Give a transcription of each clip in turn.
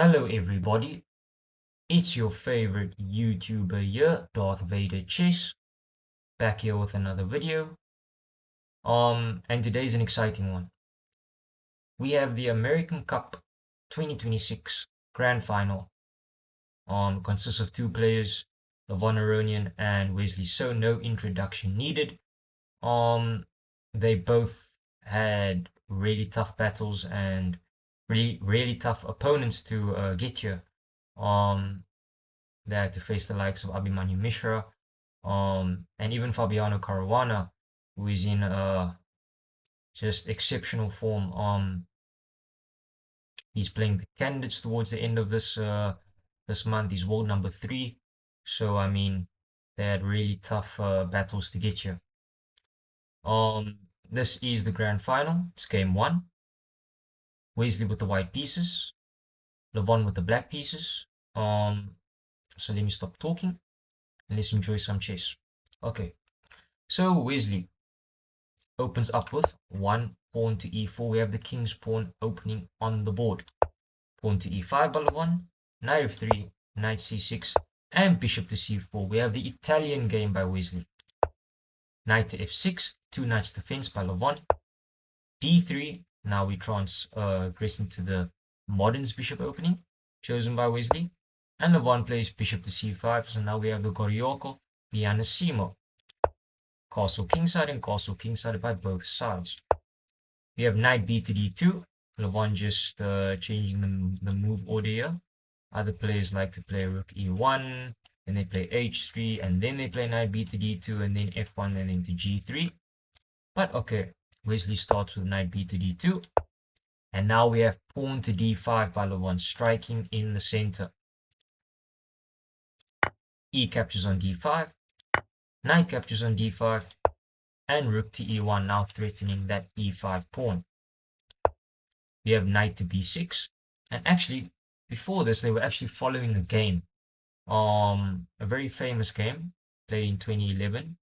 Hello everybody, it's your favorite YouTuber here, Darth Vader Chess, back here with another video. And today's an exciting one. We have the American Cup 2026 Grand Final. Consists of two players, Levon Aronian and Wesley, so no introduction needed. They both had really tough battles and really tough opponents to get here. They had to face the likes of Abhimanyu Mishra, and even Fabiano Caruana, who is in just exceptional form. He's playing the candidates towards the end of this month. He's world number 3, so I mean, they had really tough battles to get here. This is the grand final. It's game 1. Wesley with the white pieces, Levon with the black pieces. So let me stop talking and let's enjoy some chess. Okay, so Wesley opens up with 1 pawn to e4. We have the king's pawn opening on the board. Pawn to e5 by Levon, knight f3, knight c6, and bishop to c4. We have the Italian game by Wesley. Knight to f6, 2 knights defense by Levon. d3, now we transgress into the modern's bishop opening, chosen by Wesley. And Levon plays bishop to c5, so now we have the Gorioko pianissimo. Castle kingside and castle kingside by both sides. We have knight b to d2. Levon just changing the move order here. Other players like to play rook e1, then they play h3, and then they play knight b to d2, and then f1, and then to g3. But okay, Wesley starts with knight b to d2. And now we have pawn to d5 by Levon, striking in the center. E captures on d5, knight captures on d5, and rook to e1, now threatening that e5 pawn. We have knight to b6, and actually, before this, they were actually following a game, a very famous game played in 2011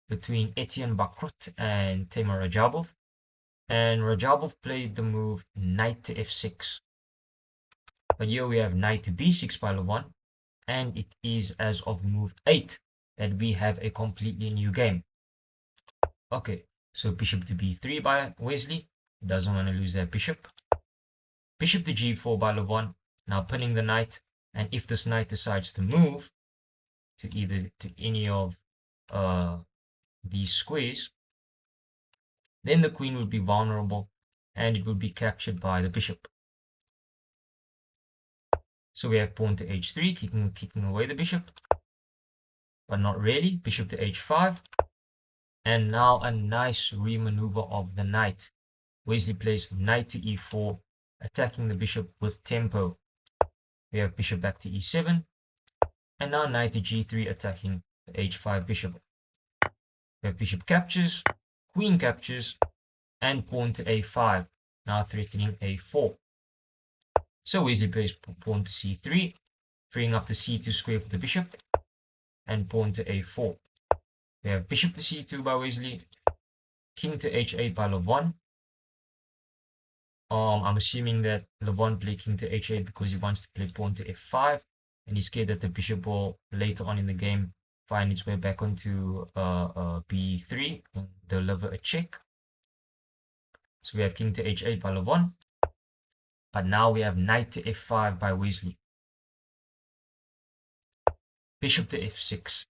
between Etienne Bakrut and Temur Rajabov, and Rajabov played the move knight to f6. But here we have knight to b6 by Levon, and it is as of move 8 that we have a completely new game. Okay, so bishop to b3 by Wesley. He doesn't want to lose that bishop. Bishop to g4 by Levon, now pinning the knight. And if this knight decides to move to any of these squares, then the queen would be vulnerable and it would be captured by the bishop. So we have pawn to h3, kicking away the bishop, but not really. Bishop to h5, and now a nice remaneuver of the knight. Wesley plays knight to e4, attacking the bishop with tempo. We have bishop back to e7, and now knight to g3, attacking the h5 bishop. We have bishop captures, queen captures, and pawn to a5, now threatening a4. So Wesley plays pawn to c3, freeing up the c2 square for the bishop, and pawn to a4. We have bishop to c2 by Wesley, king to h8 by Levon. I'm assuming that Levon played king to h8 because he wants to play pawn to f5, and he's scared that the bishop will later on in the game find its way back onto b3 and deliver a check. So we have king to h8 by Levon. But now we have knight to f5 by Wesley. Bishop to f6.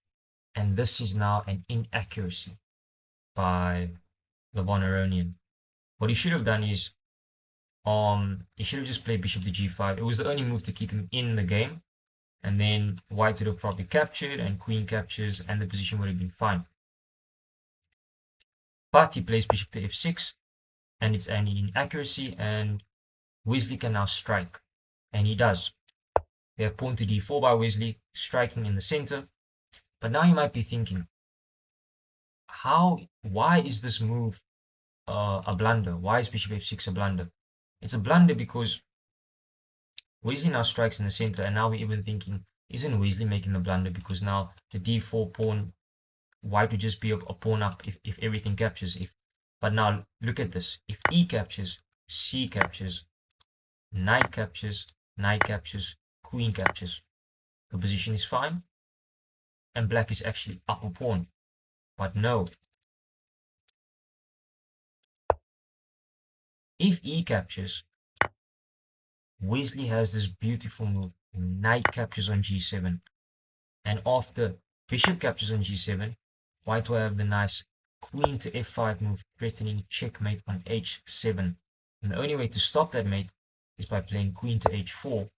And this is now an inaccuracy by Levon Aronian. What he should have done is, he should have just played bishop to g5. It was the only move to keep him in the game. And then white would have probably captured and queen captures and the position would have been fine. But he plays bishop to f6 and it's an inaccuracy, and Wesley can now strike, and he does. We have pawn to d4 by Wesley, striking in the center. But now you might be thinking, why is this move a blunder? Why is bishop f6 a blunder? It's a blunder because Wesley now strikes in the center, and now we're even thinking, isn't Wesley making the blunder because now the d4 pawn, white would just be a pawn up if everything captures. But now look at this. If e captures, c captures, knight captures, knight captures, queen captures. The position is fine, and black is actually up a pawn. But no, if e captures, Wesley has this beautiful move, knight captures on g7. And after bishop captures on g7, white will have the nice queen to f5 move, threatening checkmate on h7. And the only way to stop that mate is by playing queen to h4.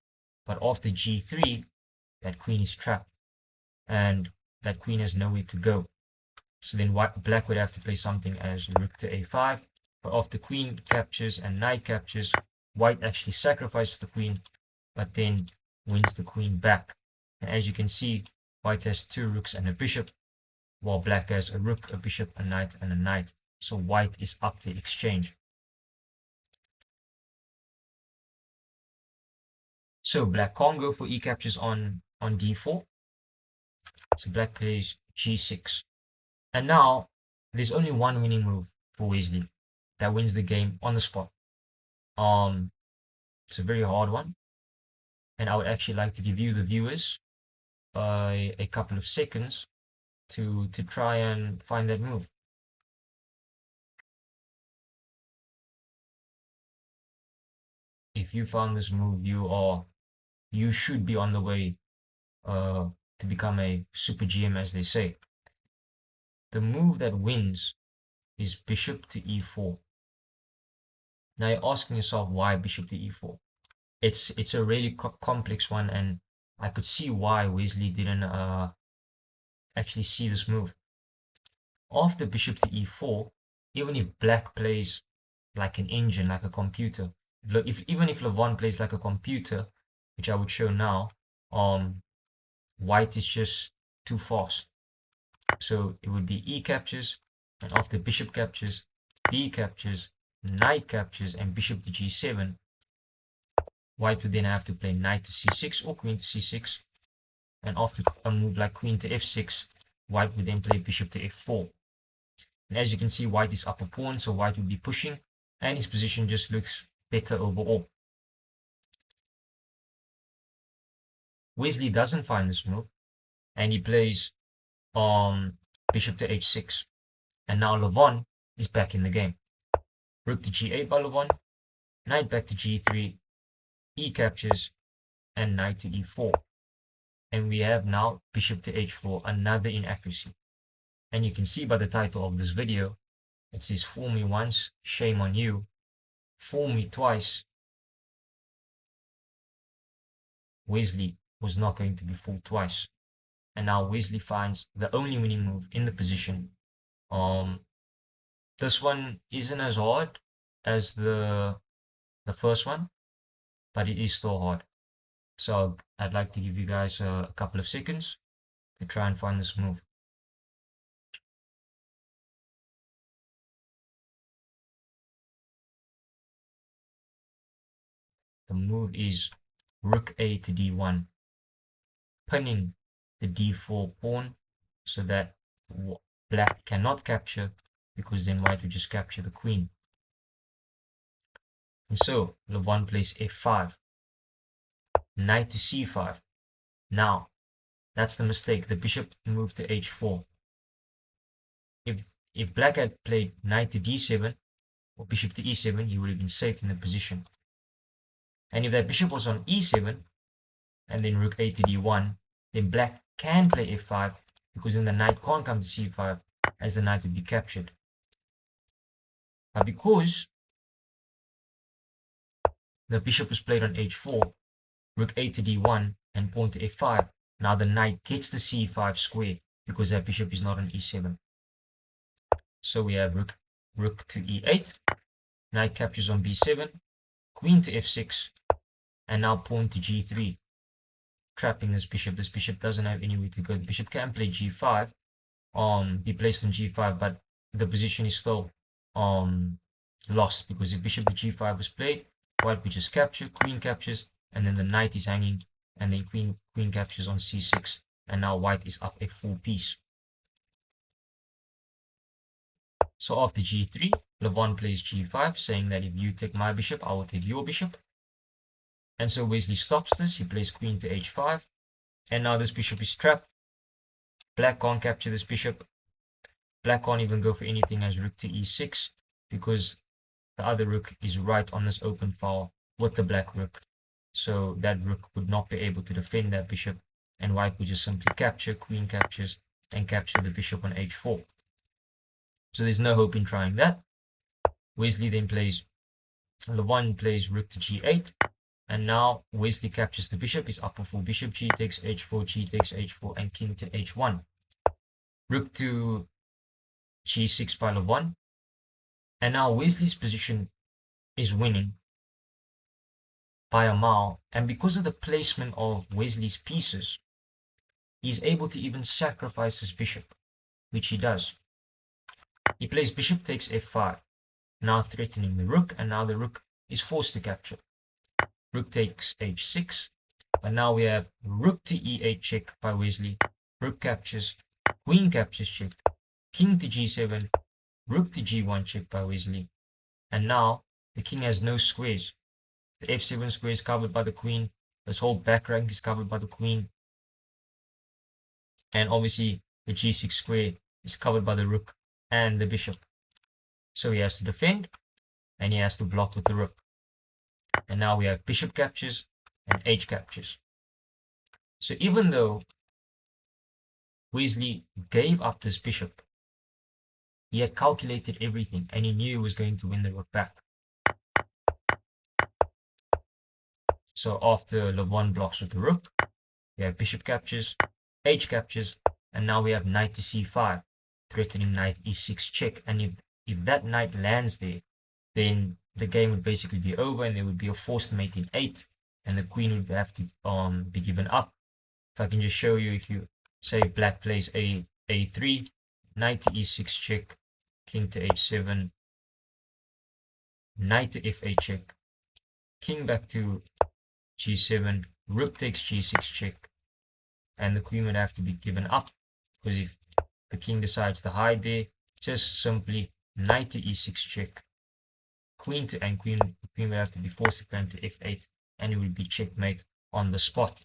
But after g3, that queen is trapped, and that queen has nowhere to go. So then black would have to play something as rook to a5. But after queen captures and knight captures, white actually sacrifices the queen, but then wins the queen back. And as you can see, white has two rooks and a bishop, while black has a rook, a bishop, a knight, and a knight. So white is up the exchange. So black can't go for e captures on d4. So black plays g6. And now there's only one winning move for Wesley that wins the game on the spot. It's a very hard one, and I would actually like to give you, the viewers, a couple of seconds to try and find that move. If you found this move, you should be on the way to become a super GM, as they say. The move that wins is bishop to e4. Now you're asking yourself, why bishop to e4? It's a really complex one, and I could see why Wesley didn't actually see this move. After bishop to e4, even if black plays like an engine, like a computer, even if Levon plays like a computer, which I would show now, white is just too fast. So it would be e captures, and after bishop captures, b captures, knight captures, and bishop to g7, white would then have to play knight to c6 or queen to c6, and after a move like queen to f6, white would then play bishop to f4. And as you can see, white is up a pawn, so white would be pushing, and his position just looks better overall. Wesley doesn't find this move, and he plays bishop to h6. And now Levon is back in the game. Rook to g8 by Levon, knight back to g3, e captures, and knight to e4. And we have now bishop to h4, another inaccuracy. And you can see by the title of this video, it says fool me once, shame on you. Fool me twice, Wesley was not going to be fooled twice. And now Wesley finds the only winning move in the position. This one isn't as hard as the first one, but it is still hard. So I'd like to give you guys a couple of seconds to try and find this move. The move is rook a to d1, pinning the d4 pawn so that black cannot capture, because then white would just capture the queen. And so Levon plays f5, knight to c5. Now, that's the mistake. The bishop moved to h4. If black had played knight to d7 or bishop to e7, he would have been safe in the position. And if that bishop was on e7 and then rook a to d1, then black can play f5, because then the knight can't come to c5, as the knight would be captured. But because the bishop was played on h4, rook a to d1, and pawn to f5, now the knight gets the c5 square, because that bishop is not on e7. So we have rook to e8, knight captures on b7, queen to f6, and now pawn to g3, trapping this bishop. This bishop doesn't have anywhere to go. The bishop can play g5, be placed on g5, but the position is still lost, because if bishop to g5 was played, white would just capture, queen captures, and then the knight is hanging, and then queen captures on c6, and now white is up a full piece. So after g3, Levon plays g5, saying that if you take my bishop, I will take your bishop. And so Wesley stops this. He plays queen to h5. And now this bishop is trapped. Black can't capture this bishop. Black can't even go for anything as rook to e6 because the other rook is right on this open file with the black rook. So that rook would not be able to defend that bishop, and white would just simply capture, queen captures, and capture the bishop on h4. So there's no hope in trying that. Wesley then plays, Levon plays rook to g8, and now Wesley captures the bishop. He's up for bishop, g takes h4, g takes h4, and king to h1. Rook to g6 by Levon, and now Wesley's position is winning by a mile, and because of the placement of Wesley's pieces, he's able to even sacrifice his bishop, which he does. He plays bishop takes f5, now threatening the rook, and now the rook is forced to capture. Rook takes h6, but now we have rook to e8 check by Wesley, rook captures, queen captures check, king to g7, rook to g1 check by Wesley, and now the king has no squares. The f7 square is covered by the queen, this whole back rank is covered by the queen, and obviously the g6 square is covered by the rook and the bishop. So he has to defend, and he has to block with the rook. And now we have bishop captures and h captures. So even though Wesley gave up this bishop, he had calculated everything, and he knew he was going to win the rook back. So after Levon blocks with the rook, we have bishop captures, h captures, and now we have knight to c5, threatening knight e6 check. And if that knight lands there, then the game would basically be over, and there would be a forced mate in 8, and the queen would have to be given up. If I can just show you, if you say black plays a3, knight to e6 check, king to h7, knight to f8 check, king back to g7, rook takes g6 check, and the queen would have to be given up, because if the king decides to hide there, just simply knight to e6 check, queen would have to be forced to plan to f8, and it would be checkmate on the spot.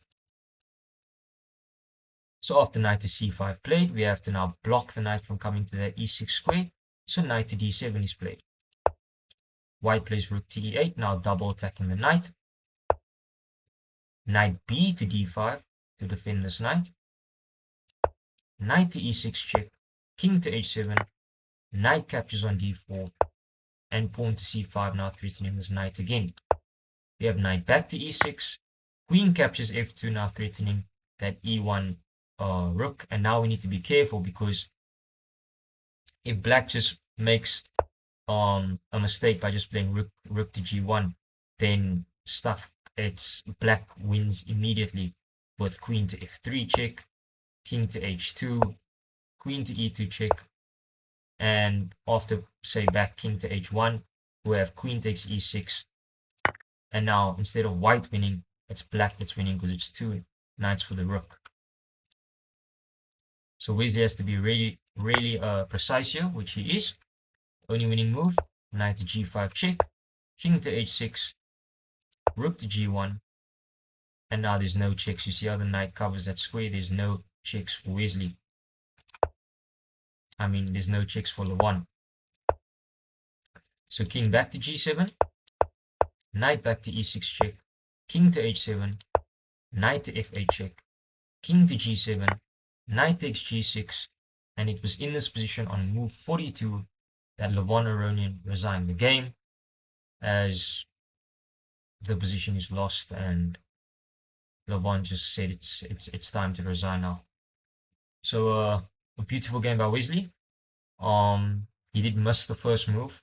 So after knight to c5 played, we have to now block the knight from coming to that e6 square, so knight to d7 is played. White plays rook to e8, now double attacking the knight. Knight b to d5 to defend this knight. Knight to e6 check, king to h7, knight captures on d4, and pawn to c5, now threatening this knight again. We have knight back to e6, queen captures f2, now threatening that e1 rook, and now we need to be careful, because if black just makes a mistake by just playing rook to g1, then black wins immediately with queen to f3 check, king to h2, queen to e2 check, and after say back king to h1, we have queen takes e6, and now instead of white winning, it's black that's winning, because it's 2 knights for the rook. So Wesley has to be really precise here, which he is. Only winning move, knight to g5 check, king to h6, rook to g1, and now there's no checks. You see how the knight covers that square? There's no checks for Wesley. I mean, there's no checks for Levon. So king back to g7, knight back to e6 check, king to h7, knight to f8 check, king to g7, knight takes g6, and it was in this position on move 42 that Levon Aronian resigned the game, as the position is lost, and Levon just said it's time to resign now. So a beautiful game by Wesley. He did miss the first move,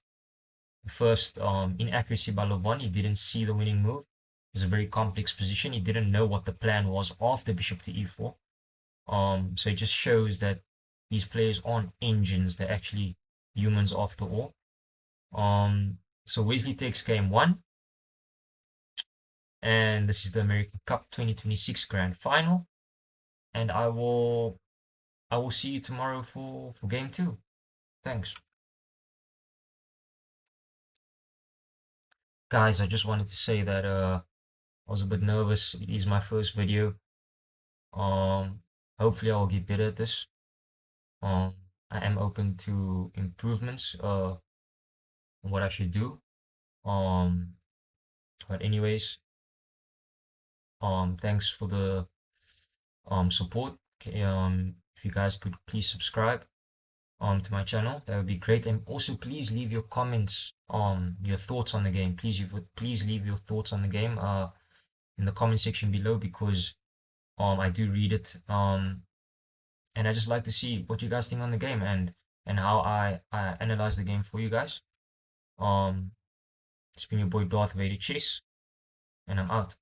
the first inaccuracy by Levon. He didn't see the winning move. It was a very complex position. He didn't know what the plan was after bishop to e4. So it just shows that these players aren't engines; they're actually humans after all. So Wesley takes game 1, and this is the American Cup 2026 Grand Final. And I will see you tomorrow for game 2. Thanks. Guys, I just wanted to say that I was a bit nervous. It is my first video. Um, Hopefully I will get better at this. Um, I am open to improvements on what I should do. Um, but anyways, thanks for the support. Okay, if you guys could please subscribe to my channel, that would be great. And also please leave your comments, your thoughts on the game. Please leave your thoughts on the game in the comment section below, because I do read it. And I just like to see what you guys think on the game, and how I analyze the game for you guys. It's been your boy Darth Vader Chase, and I'm out.